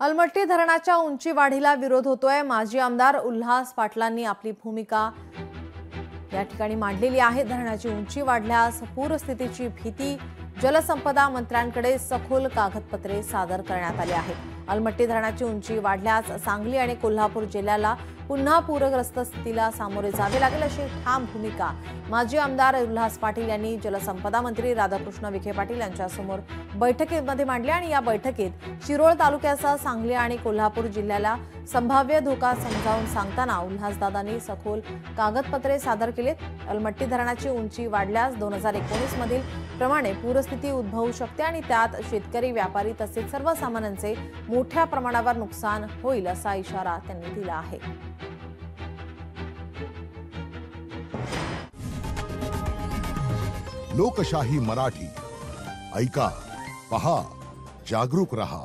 अलमट्टी धरणाच्या उंची वाढीला विरोध होतोय। माजी आमदार उल्हास पाटलांनी आपली भूमिका या ठिकाणी मांडलेली आहे। धरणाची उंची वाढल्यास पूरस्थितीची भीती, जलसंपदा मंत्र्यांकडे सखोल कागदपत्रे सादर करण्यात आली आहेत। अलमट्टी धरणाची उंची वाढल्यास सांगली आणि कोल्हापूर जिल्ह्याला पुन्हा पूरग्रस्त स्थितीला सामोरे जावे लागेल, अशी ठाम भूमिका माजी आमदार उल्हास पाटील यांनी जलसंपदा मंत्री राधाकृष्ण विखे पाटील यांच्यासमोर बैठकीमध्ये मांडली आणि या बैठकीत शिरोळ तालुक्यासह सांगली आणि कोल्हापूर जिल्ह्याला संभाव्य धोका समजावून सांगताना उल्हासदादांनी सखोल कागदपत्रे सादर केलीत। अलमट्टी धरणाची उंची वाढल्यास 2019 मधील प्रमाणे पूरस्थिती उद्भवू शकते आणि त्यात शेतकरी, व्यापारी तसेच सर्वसामान्यांचे मोठ्या प्रमाणावर नुकसान होईल, असा इशारा त्यांनी दिला आहे। लोकशाही मराठी ऐका, पहा, जागरूक रहा।